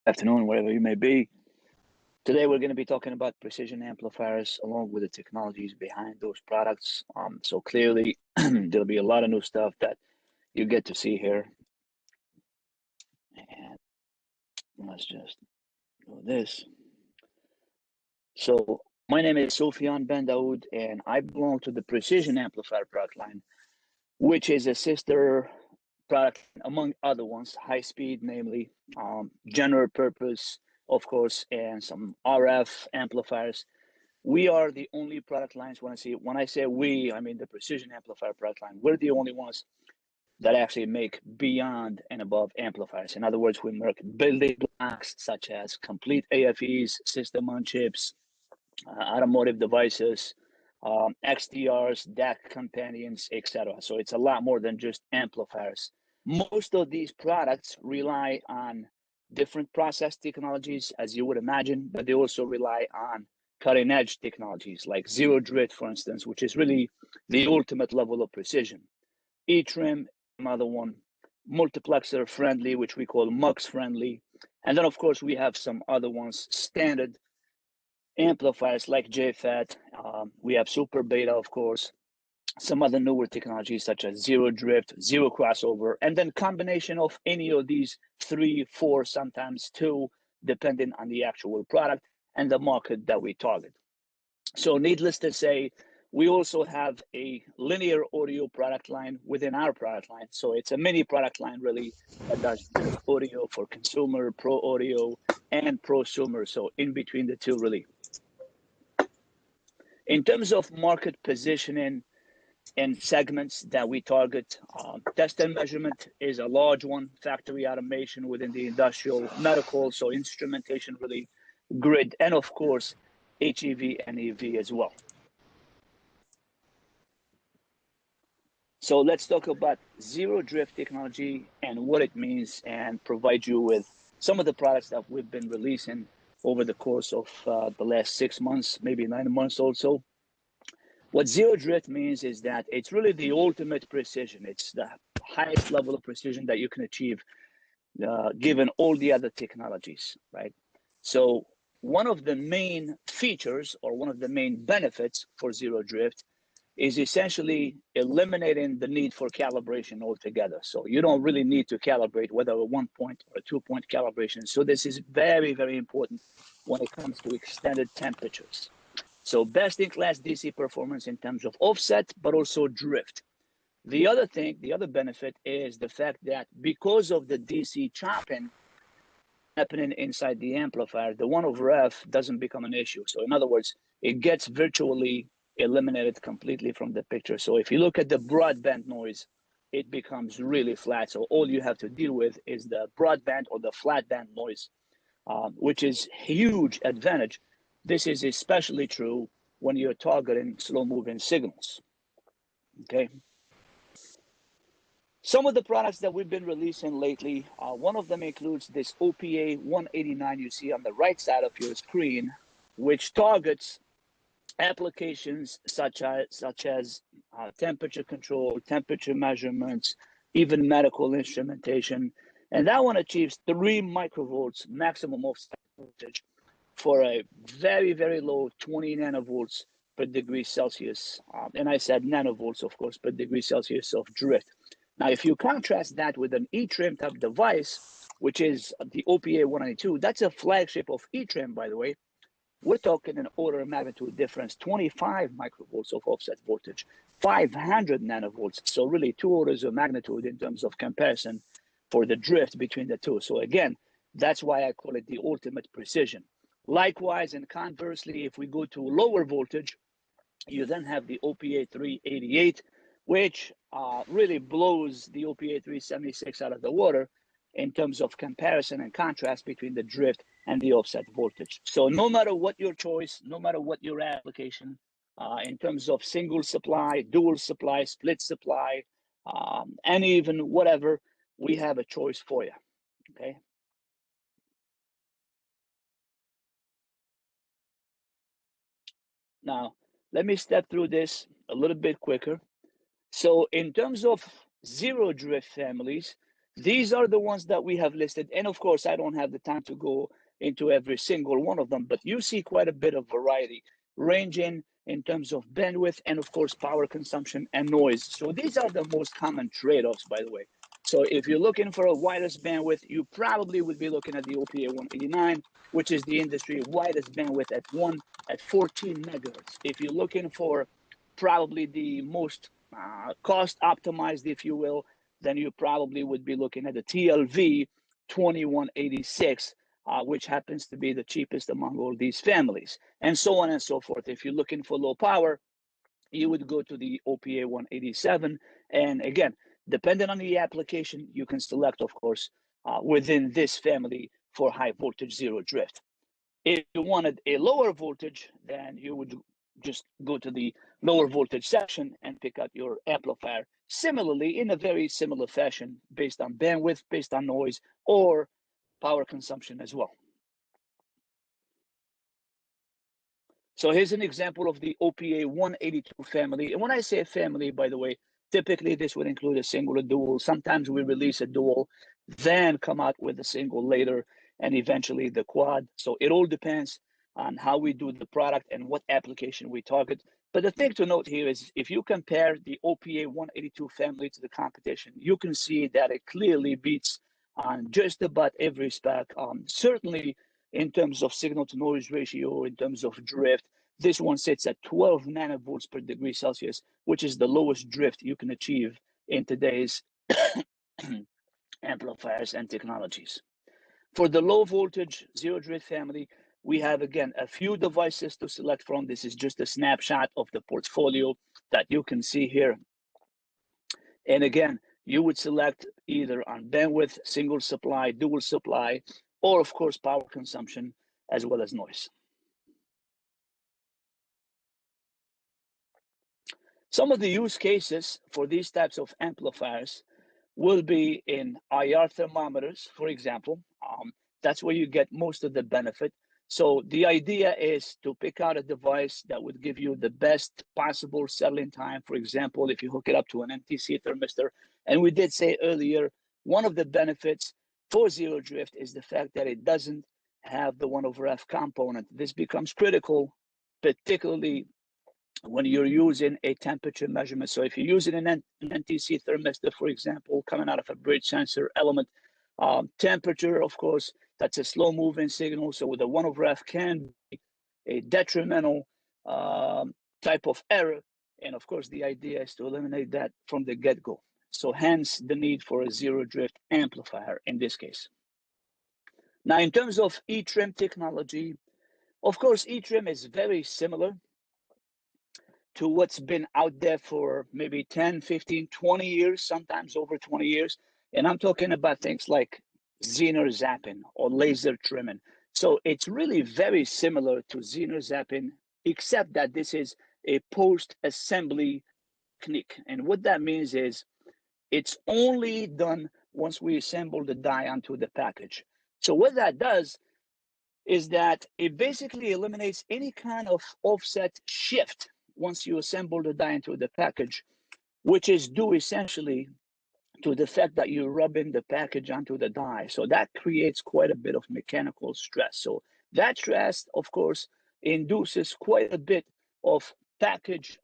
afternoon, wherever you may be. Today, we're going to be talking about precision amplifiers along with the technologies behind those products. So clearly, there'll be a lot of new stuff that you get to see here. And let's just do this. So my name is Soufiane Ben Daoud, and I belong to the Precision Amplifier product line, which is a sister product among other ones, high speed, namely, general purpose, of course, and some RF amplifiers. We are the only product lines when I say we, I mean the Precision Amplifier product line. We're the only ones that actually make beyond and above amplifiers. In other words, we make building blocks such as complete AFEs, system on chips, automotive devices, XDRs, DAC companions, etc. So it's a lot more than just amplifiers. Most of these products rely on different process technologies, as you would imagine, but they also rely on cutting edge technologies like zero drift, for instance, which is really the ultimate level of precision. eTrim, another one, multiplexer friendly, which we call MUX friendly. And then, of course, we have some other ones, standard amplifiers like JFET. We have Super Beta, of course, some other newer technologies such as zero drift, zero crossover, and then combination of any of these three, four, sometimes two, depending on the actual product and the market that we target. So needless to say, we also have a linear audio product line within our product line. So it's a mini product line really that does both audio for consumer, pro audio, and prosumer. So in between the two really. In terms of market positioning and segments that we target, test and measurement is a large one, factory automation within the industrial, medical, so instrumentation really, grid, and of course, HEV and EV as well. So let's talk about zero drift technology and what it means and provide you with some of the products that we've been releasing over the course of the last 6 months, maybe 9 months also. What zero drift means is that it's really the ultimate precision. It's the highest level of precision that you can achieve given all the other technologies, right? So one of the main features or one of the main benefits for zero drift is essentially eliminating the need for calibration altogether. So you don't really need to calibrate whether a 1 point or a 2 point calibration. So this is very, very important when it comes to extended temperatures. So best in class DC performance in terms of offset, but also drift. The other thing, the other benefit is the fact that because of the DC chopping happening inside the amplifier, the 1/F doesn't become an issue. So in other words, it gets virtually eliminated completely from the picture. So if you look at the broadband noise, it becomes really flat. So all you have to deal with is the broadband or the flat band noise, which is huge advantage. This is especially true when you're targeting slow moving signals, okay? Some of the products that we've been releasing lately, one of them includes this OPA 189 you see on the right side of your screen, which targets applications such as temperature control, temperature measurements, even medical instrumentation. And that one achieves 3 microvolts maximum offset voltage for a very, very low 20 nanovolts per degree Celsius. And I said nanovolts, of course, per degree Celsius of drift. Now, if you contrast that with an eTrim type device, which is the OPA 192, that's a flagship of eTrim, by the way. We're talking an order of magnitude difference, 25 microvolts of offset voltage, 500 nanovolts. So really 2 orders of magnitude in terms of comparison for the drift between the two. So again, that's why I call it the ultimate precision. Likewise, and conversely, if we go to lower voltage, you then have the OPA 388, which really blows the OPA 376 out of the water in terms of comparison and contrast between the drift and the offset voltage. So no matter what your choice, no matter what your application, in terms of single supply, dual supply, split supply, and even whatever, we have a choice for you, okay? Now, let me step through this a little bit quicker. So in terms of zero drift families, These are the ones that we have listed. And of course, I don't have the time to go into every single one of them, but you see quite a bit of variety ranging in terms of bandwidth and of course, power consumption and noise. So these are the most common trade-offs, by the way. So if you're looking for a widest bandwidth, you probably would be looking at the OPA 189, which is the industry widest bandwidth at 14 megahertz. If you're looking for probably the most cost optimized, if you will, then you probably would be looking at the TLV 2186, which happens to be the cheapest among all these families, and so on and so forth. If you're looking for low power, you would go to the OPA 187. And again, depending on the application, you can select, of course, within this family for high voltage zero drift. If you wanted a lower voltage, then you would just go to the lower voltage section and pick out your amplifier. Similarly, in a very similar fashion, based on bandwidth, based on noise, or power consumption as well. So here's an example of the OPA 182 family. And when I say family, by the way, typically this would include a single or dual. Sometimes we release a dual, then come out with a single later, and eventually the quad. So it all depends on how we do the product and what application we target. But the thing to note here is if you compare the OPA 182 family to the competition, you can see that it clearly beats on just about every spec. Certainly in terms of signal to noise ratio, in terms of drift, this one sits at 12 nanovolts per degree Celsius, which is the lowest drift you can achieve in today's amplifiers and technologies. For the low voltage zero drift family, we have again a few devices to select from. This is just a snapshot of the portfolio that you can see here. And again, you would select either on bandwidth, single supply, dual supply, or of course, power consumption, as well as noise. Some of the use cases for these types of amplifiers will be in IR thermometers, for example. That's where you get most of the benefit. So the idea is to pick out a device that would give you the best possible settling time. For example, if you hook it up to an NTC thermistor, and we did say earlier, one of the benefits for zero drift is the fact that it doesn't have the 1/f component. This becomes critical, particularly when you're using a temperature measurement. So if you're using an NTC thermistor, for example, coming out of a bridge sensor element, temperature, of course, that's a slow moving signal. So the 1/f can be a detrimental type of error. And of course, the idea is to eliminate that from the get-go. So hence the need for a zero drift amplifier in this case. Now, in terms of eTrim technology, of course, eTrim is very similar to what's been out there for maybe 10, 15, 20 years, sometimes over 20 years. And I'm talking about things like Zener zapping or laser trimming. So it's really very similar to Zener zapping, except that this is a post-assembly technique. And what that means is it's only done once we assemble the die onto the package. So what that does is that it basically eliminates any kind of offset shift once you assemble the die into the package, which is due essentially to the fact that you're rubbing the package onto the die. So that creates quite a bit of mechanical stress. So that stress, of course, induces quite a bit of package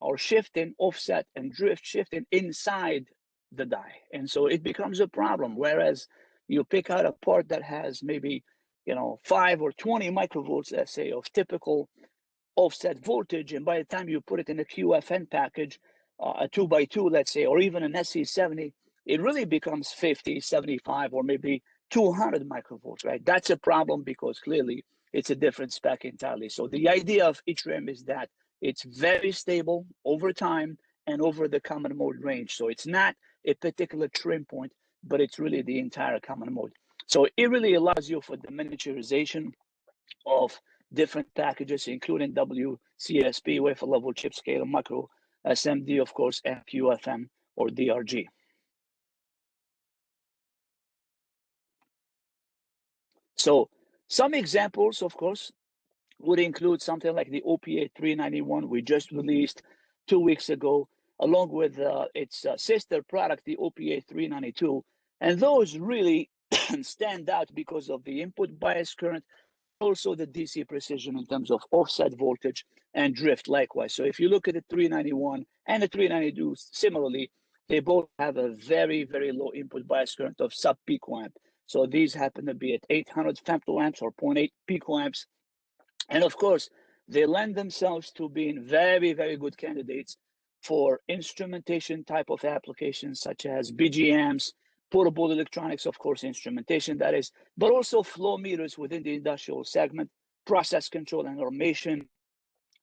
or shifting, offset and drift shifting inside the die. And so it becomes a problem. Whereas you pick out a part that has maybe 5 or 20 microvolts, let's say, of typical offset voltage, and by the time you put it in a QFN package, a 2x2, let's say, or even an SC70, it really becomes 50, 75, or maybe 200 microvolts, right? That's a problem because clearly it's a different spec entirely. So the idea of eTrim is that it's very stable over time and over the common mode range. So it's not a particular trim point, but it's really the entire common mode. So it really allows you for the miniaturization of different packages, including WCSP, wafer level chip scale, micro SMD, of course, and QFN or DRG. So some examples, of course, would include something like the OPA 391 we just released 2 weeks ago, along with its sister product, the OPA 392. And those really stand out because of the input bias current, also the DC precision in terms of offset voltage and drift likewise. So if you look at the 391 and the 392 similarly, they both have a very, very low input bias current of sub picoamp. So these happen to be at 800 femtoamps or 0.8 picoamps. And of course, they lend themselves to being very, very good candidates for instrumentation type of applications such as BGMs, portable electronics, of course, instrumentation that is, but also flow meters within the industrial segment, process control and automation,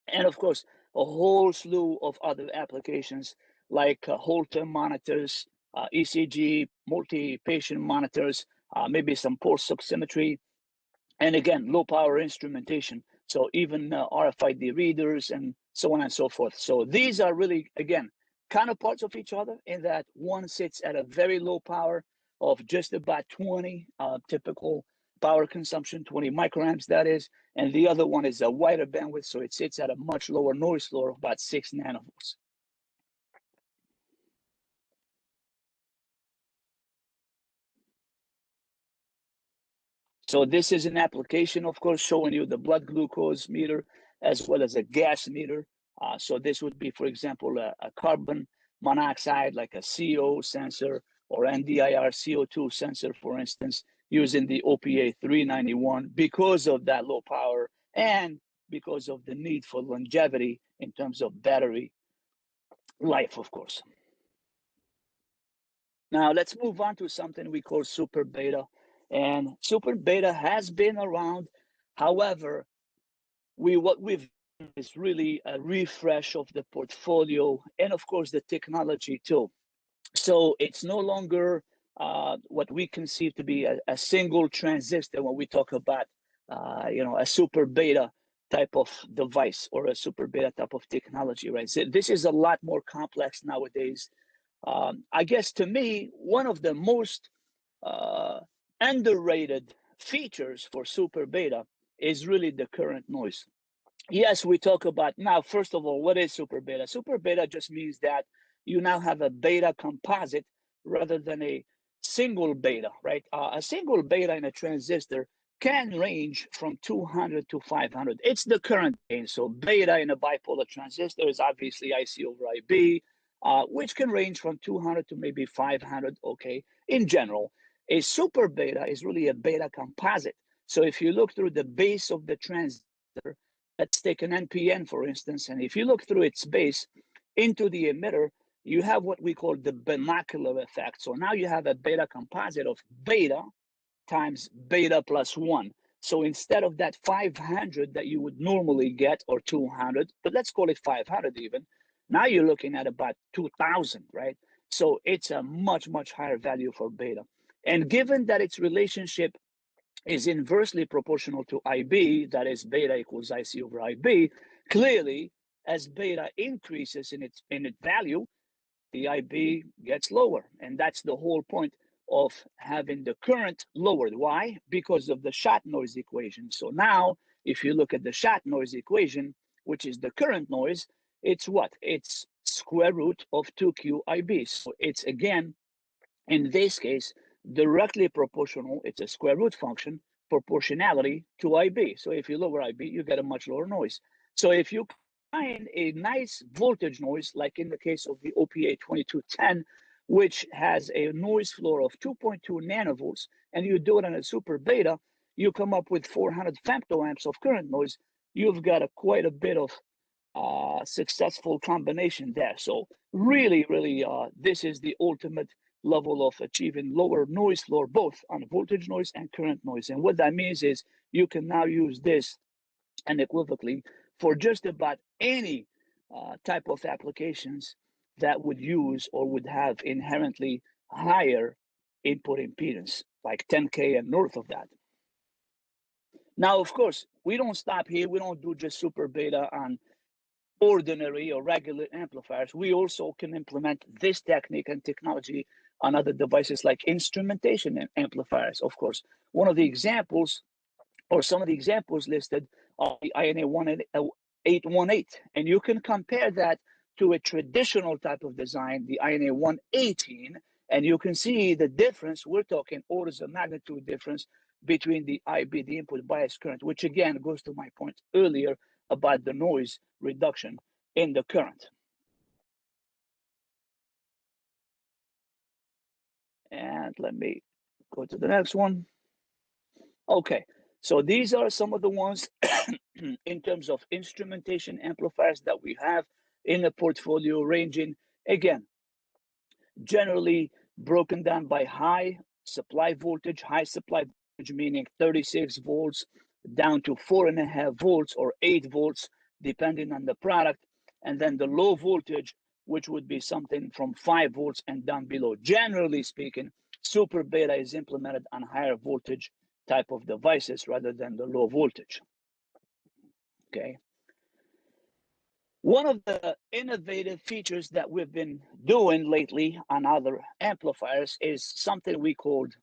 and of course, a whole slew of other applications like Holter monitors, ECG, multi-patient monitors, maybe some pulse oximetry, and again, low power instrumentation. So even RFID readers and so on and so forth. So these are really, again, counterparts of each other in that one sits at a very low power of just about 20 typical power consumption, 20 microamps that is, and the other one is a wider bandwidth, so it sits at a much lower noise floor of about 6 nanovolts. So this is an application, of course, showing you the blood glucose meter as well as a gas meter. So this would be, for example, a carbon monoxide, like a CO sensor, or NDIR CO2 sensor, for instance, using the OPA 391 because of that low power and because of the need for longevity in terms of battery life, of course. Now let's move on to something we call super beta. And super beta has been around. However, what we've done is really a refresh of the portfolio and of course the technology too. So it's no longer what we conceive to be a single transistor when we talk about a super beta type of device or a super beta type of technology, right? So this is a lot more complex nowadays. I guess to me, one of the most underrated features for super beta is really the current noise. Yes, we talk about now, first of all, what is super beta? Super beta just means that you now have a beta composite rather than a single beta, right? A single beta in a transistor can range from 200 to 500. It's the current gain. So beta in a bipolar transistor is obviously IC over IB, which can range from 200 to maybe 500, okay, in general. A super beta is really a beta composite. So if you look through the base of the transistor, let's take an NPN, for instance, and if you look through its base into the emitter, you have what we call the binocular effect. So now you have a beta composite of beta times beta plus 1. So instead of that 500 that you would normally get, or 200, but let's call it 500 even, now you're looking at about 2000, right? So it's a much, much higher value for beta. And given that its relationship is inversely proportional to IB, that is beta equals IC over IB, clearly as beta increases in its value, the IB gets lower. And that's the whole point of having the current lowered. Why? Because of the shot noise equation. So now, if you look at the shot noise equation, which is the current noise, it's what? It's square root of 2Q IB. So it's, again, in this case, directly proportional. It's a square root function, proportionality to IB. So if you lower IB, you get a much lower noise. So if you find a nice voltage noise, like in the case of the OPA 2210, which has a noise floor of 2.2 nanovolts, and you do it on a super beta, you come up with 400 femtoamps of current noise. You've got quite a bit of successful combination there. So really, really, this is the ultimate level of achieving lower noise floor, both on voltage noise and current noise. And what that means is you can now use this unequivocally for just about any type of applications that would use or would have inherently higher input impedance, like 10K and north of that. Now, of course, we don't stop here. We don't do just super beta on ordinary or regular amplifiers. We also can implement this technique and technology on other devices like instrumentation amplifiers, of course. One of the examples, or some of the examples listed, are the INA 818. And you can compare that to a traditional type of design, the INA 118, And you can see the difference. We're talking orders of magnitude difference between the IB, the input bias current, which again goes to my point earlier about the noise reduction in the current. And let me go to the next one. Okay, so these are some of the ones in terms of instrumentation amplifiers that we have in the portfolio, ranging, again, generally broken down by high supply voltage, meaning 36 volts down to 4.5 volts or 8 volts, depending on the product. And then the low voltage, which would be something from 5 volts and down below. Generally speaking, super beta is implemented on higher voltage type of devices rather than the low voltage. Okay. One of the innovative features that we've been doing lately on other amplifiers is something we called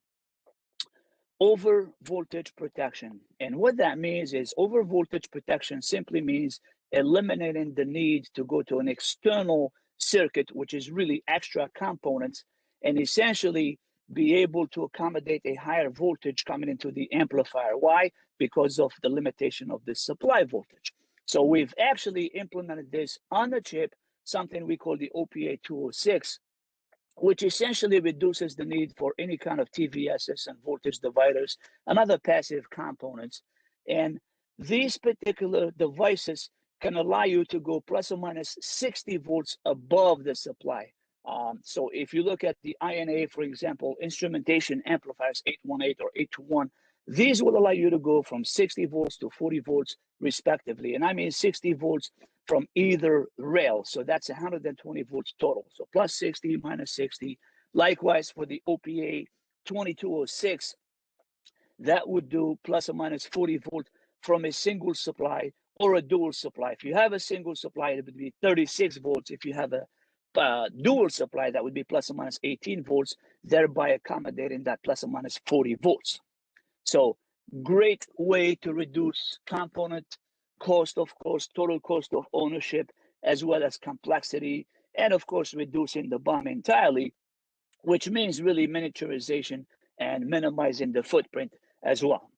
over voltage protection. And what that means is over voltage protection simply means eliminating the need to go to an external circuit, which is really extra components, and essentially be able to accommodate a higher voltage coming into the amplifier. Why? Because of the limitation of the supply voltage. So we've actually implemented this on the chip, something we call the OPA 206, which essentially reduces the need for any kind of TVSs and voltage dividers and other passive components. And these particular devices can allow you to go plus or minus 60 volts above the supply. So if you look at the INA, for example, instrumentation amplifiers 818 or 821, these will allow you to go from 60 volts to 40 volts respectively. And I mean 60 volts from either rail. So that's 120 volts total. So plus 60, minus 60. Likewise for the OPA 2206, that would do plus or minus 40 volt from a single supply or a dual supply. If you have a single supply, it would be 36 volts. If you have a dual supply, that would be plus or minus 18 volts, thereby accommodating that plus or minus 40 volts. So great way to reduce component cost, of course, total cost of ownership, as well as complexity, and of course, reducing the BOM entirely, which means really miniaturization and minimizing the footprint as well.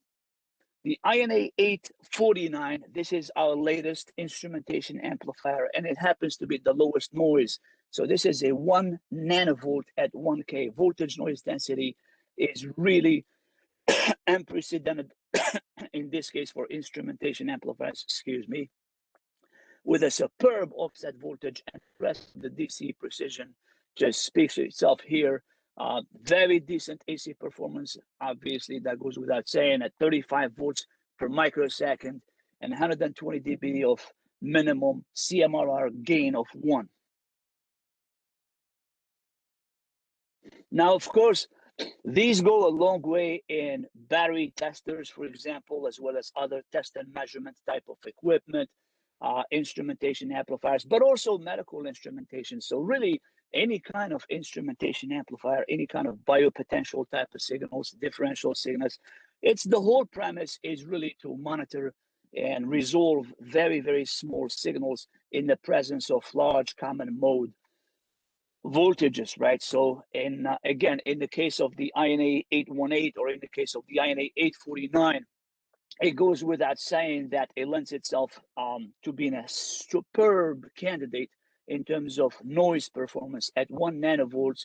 The INA 849, this is our latest instrumentation amplifier, and it happens to be the lowest noise. So this is a 1 nanovolt at 1K. Voltage noise density is really unprecedented in this case for instrumentation amplifiers, excuse me, with a superb offset voltage and the rest of the DC precision just speaks for itself here. Very decent AC performance, obviously, that goes without saying, at 35 volts per microsecond and 120 dB of minimum CMRR gain of 1. Now, of course, these go a long way in battery testers, for example, as well as other test and measurement type of equipment, instrumentation amplifiers, but also medical instrumentation. So really any kind of instrumentation amplifier, any kind of biopotential type of signals, differential signals, it's the whole premise is really to monitor and resolve very, very small signals in the presence of large common mode voltages, right? So again, in the case of the INA 818 or in the case of the INA 849, it goes without saying that it lends itself to being a superb candidate in terms of noise performance at 1 nanovolts.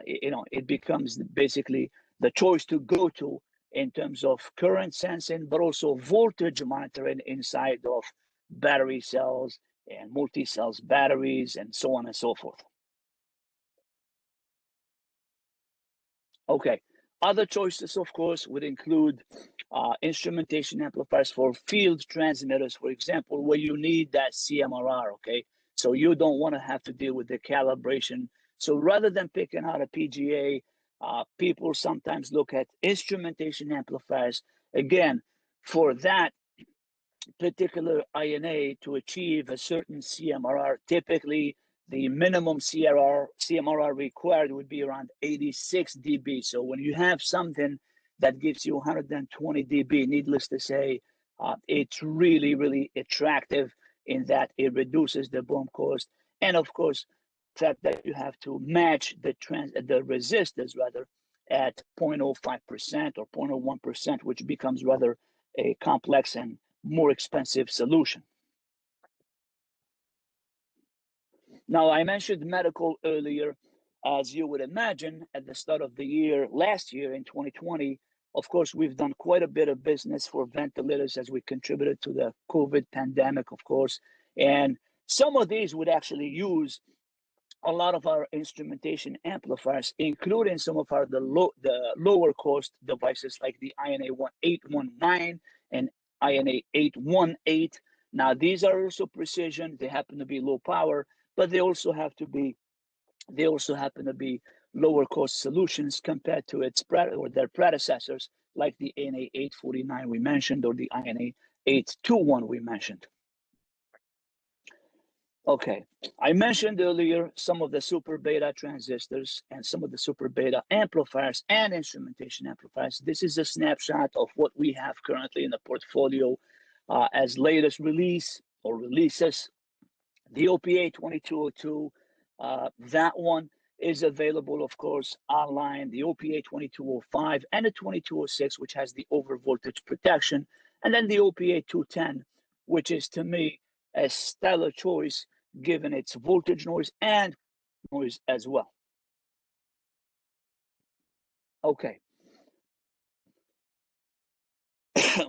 It becomes basically the choice to go to in terms of current sensing, but also voltage monitoring inside of battery cells and multi-cells batteries and so on and so forth. Okay, other choices, of course, would include instrumentation amplifiers for field transmitters, for example, where you need that CMRR, okay? So you don't want to have to deal with the calibration. So rather than picking out a PGA, people sometimes look at instrumentation amplifiers. Again, for that particular INA to achieve a certain CMRR, typically the minimum CMRR required would be around 86 dB. So when you have something that gives you 120 dB, needless to say, it's really, really attractive in that it reduces the BOM cost. And of course, fact that you have to match the resistors rather at 0.05% or 0.01%, which becomes rather a complex and more expensive solution. Now, I mentioned medical earlier. As you would imagine, at the start of the year, last year in 2020, of course, we've done quite a bit of business for ventilators as we contributed to the COVID pandemic, of course. And some of these would actually use a lot of our instrumentation amplifiers, including some of the lower cost devices like the INA 819 and INA 818. Now, these are also precision. They happen to be low power, but they also happen to be lower cost solutions compared to their predecessors, like the INA 849 we mentioned or the INA 821 we mentioned. Okay, I mentioned earlier some of the super beta transistors and some of the super beta amplifiers and instrumentation amplifiers. This is a snapshot of what we have currently in the portfolio as latest release or releases. The OPA 2202, that one is available, of course, online. The OPA 2205 and the 2206, which has the overvoltage protection. And then the OPA 210, which is, to me, a stellar choice given its voltage noise and noise as well. Okay.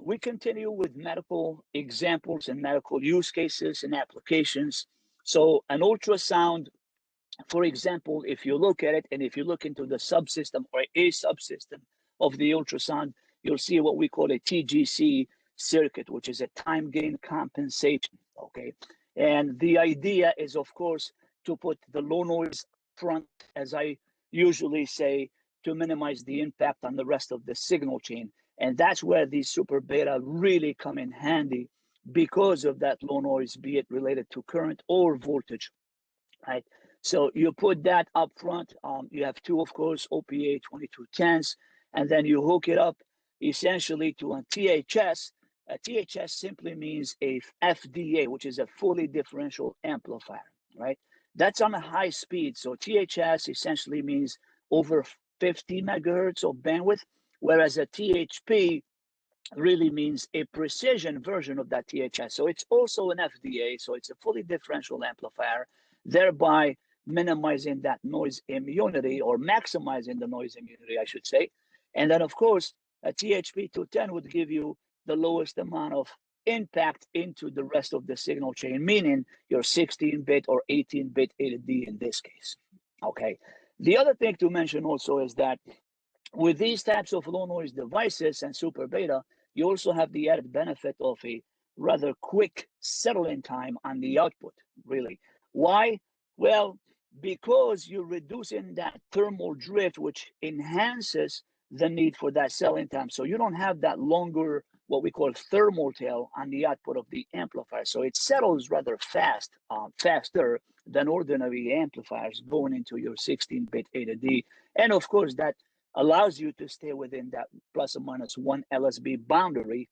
We continue with medical examples and medical use cases and applications. So an ultrasound, for example, if you look at it and if you look into the subsystem or a subsystem of the ultrasound, you'll see what we call a TGC circuit, which is a time gain compensation. Okay. And the idea is, of course, to put the low noise front, as I usually say, to minimize the impact on the rest of the signal chain. And that's where these super beta really come in handy because of that low noise, be it related to current or voltage, right? So you put that up front. You have two, of course, OPA 2210s, and then you hook it up essentially to a THS. A THS simply means a FDA, which is a fully differential amplifier, right? That's on a high speed. So THS essentially means over 50 megahertz of bandwidth, whereas a THP really means a precision version of that THS. So it's also an FDA, so it's a fully differential amplifier, thereby minimizing that noise immunity or maximizing the noise immunity, I should say. And then, of course, a THP 210 would give you the lowest amount of impact into the rest of the signal chain, meaning your 16-bit or 18-bit A/D in this case. Okay. The other thing to mention also is that with these types of low noise devices and super beta, you also have the added benefit of a rather quick settling time on the output, really. Why? Well, because you're reducing that thermal drift, which enhances the need for that settling time. So you don't have that longer, what we call thermal tail on the output of the amplifier. So it settles rather faster than ordinary amplifiers going into your 16-bit A/D. And of course, that allows you to stay within that plus or minus 1 LSB boundary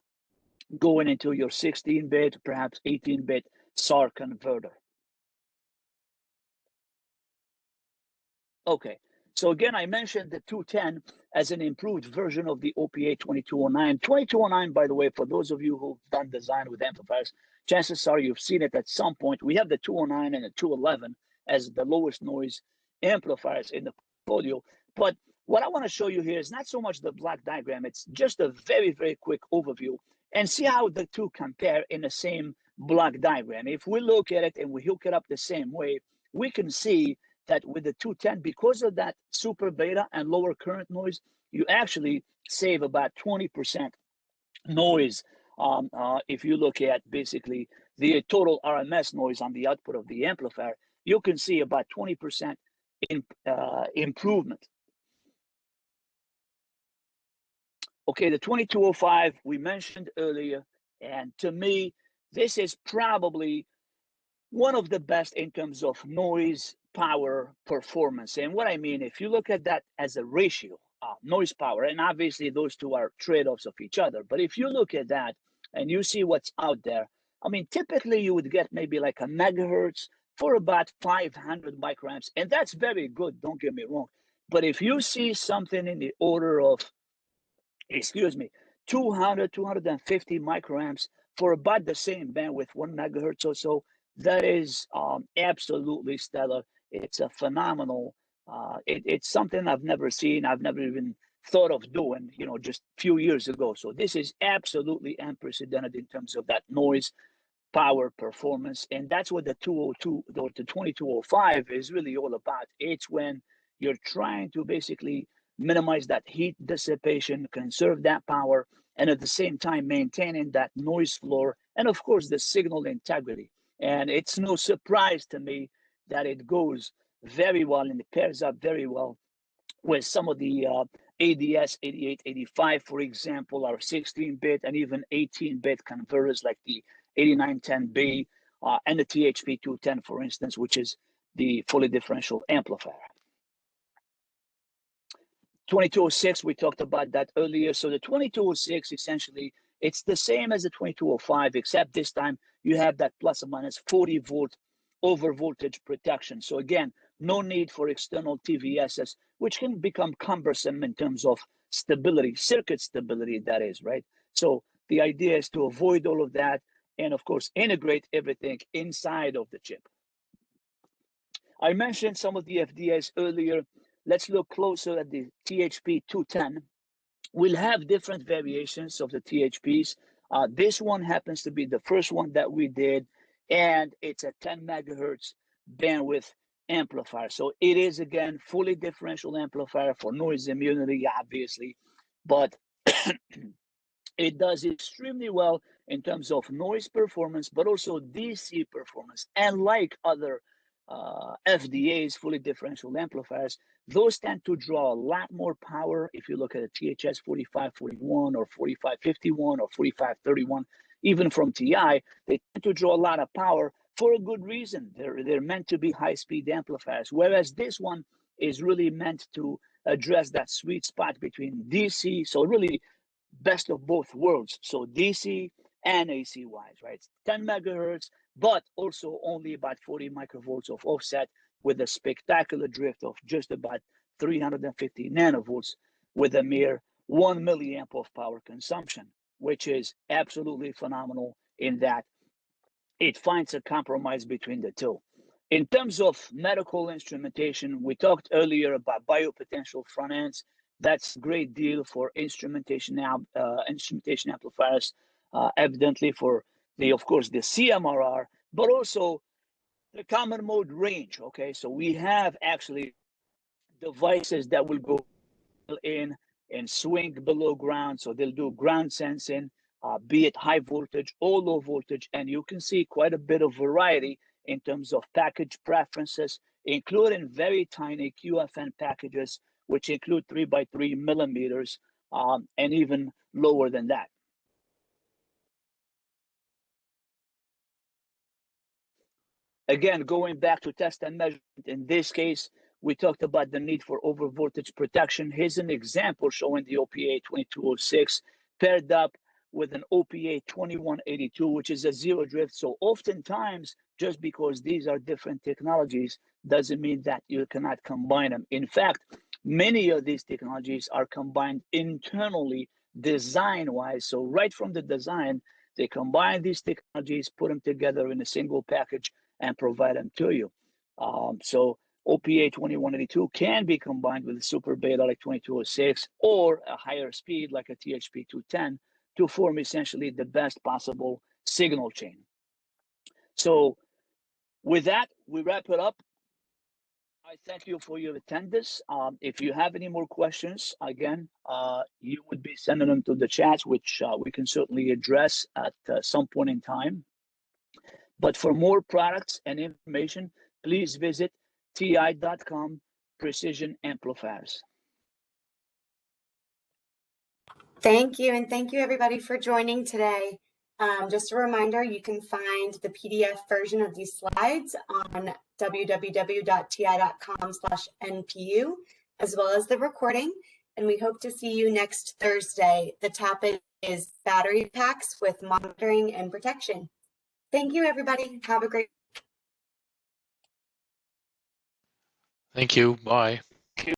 going into your 16-bit, perhaps 18-bit SAR converter. Okay, so again, I mentioned the 210 as an improved version of the OPA 2209. 2209, by the way, for those of you who've done design with amplifiers, chances are you've seen it at some point. We have the 209 and the 211 as the lowest noise amplifiers in the portfolio. But what I want to show you here is not so much the block diagram. It's just a very, very quick overview and see how the two compare in the same block diagram. If we look at it and we hook it up the same way, we can see that with the 210, because of that super beta and lower current noise, you actually save about 20% noise. If you look at basically the total RMS noise on the output of the amplifier, you can see about 20% improvement. Okay, the 2205 we mentioned earlier, and to me, this is probably one of the best in terms of noise, power, performance. And what I mean, if you look at that as a ratio, noise, power, and obviously those two are trade-offs of each other. But if you look at that and you see what's out there, I mean, typically you would get maybe like a megahertz for about 500 microamps. And that's very good, don't get me wrong. But if you see something in the order of, 200, 250 microamps for about the same bandwidth, 1 megahertz or so, that is absolutely stellar. It's a phenomenal, it's something I've never seen. I've never even thought of doing, just a few years ago. So this is absolutely unprecedented in terms of that noise, power, performance. And that's what the 202 or the 2205 is really all about. It's when you're trying to basically minimize that heat dissipation, conserve that power, and at the same time maintaining that noise floor and of course the signal integrity. And it's no surprise to me that it goes very well and it pairs up very well with some of the ADS 8885, for example, our 16-bit and even 18-bit converters like the 8910B and the THP 210, for instance, which is the fully differential amplifier. 2206, we talked about that earlier. So the 2206, essentially, it's the same as the 2205, except this time you have that plus or minus 40 volt over voltage protection. So again, no need for external TVSs, which can become cumbersome in terms of stability, circuit stability, that is, right? So the idea is to avoid all of that and, of course, integrate everything inside of the chip. I mentioned some of the FDAs earlier. Let's look closer at the THP 210. We'll have different variations of the THPs. This one happens to be the first one that we did, and it's a 10 megahertz bandwidth amplifier. So it is, again, fully differential amplifier for noise immunity, obviously, but it does extremely well in terms of noise performance, but also DC performance. And like other FDAs, fully differential amplifiers, those tend to draw a lot more power. If you look at a THS 4541 or 4551 or 4531, even from TI, they tend to draw a lot of power for a good reason. They're meant to be high-speed amplifiers, whereas this one is really meant to address that sweet spot between DC, so really best of both worlds. So DC and AC wise, right? 10 megahertz, but also only about 40 microvolts of offset with a spectacular drift of just about 350 nanovolts with a mere 1 milliamp of power consumption, which is absolutely phenomenal in that it finds a compromise between the two. In terms of medical instrumentation, we talked earlier about biopotential front ends. That's a great deal for instrumentation amplifiers, evidently for of course, the CMRR, but also the common mode range. Okay, so we have actually devices that will go in and swing below ground, so they'll do ground sensing, be it high voltage or low voltage, and you can see quite a bit of variety in terms of package preferences, including very tiny QFN packages, which include 3x3 millimeters, and even lower than that. Again, going back to test and measurement, in this case, we talked about the need for over voltage protection. Here's an example showing the OPA 2206 paired up with an OPA 2182, which is a zero drift. So oftentimes, just because these are different technologies doesn't mean that you cannot combine them. In fact, many of these technologies are combined internally, design-wise. So right from the design, they combine these technologies, put them together in a single package, and provide them to you. So OPA 2182 can be combined with a super beta like 2206 or a higher speed like a THP 210 to form essentially the best possible signal chain. So with that, we wrap it up. I thank you for your attendance. If you have any more questions, again, you would be sending them to the chat, which we can certainly address at some point in time. But for more products and information, please visit ti.com Precision Amplifiers. Thank you, and thank you everybody for joining today. Just a reminder, you can find the PDF version of these slides on www.ti.com/NPU, as well as the recording. And we hope to see you next Thursday. The topic is battery packs with monitoring and protection. Thank you, everybody. Have a great Thank you. Bye.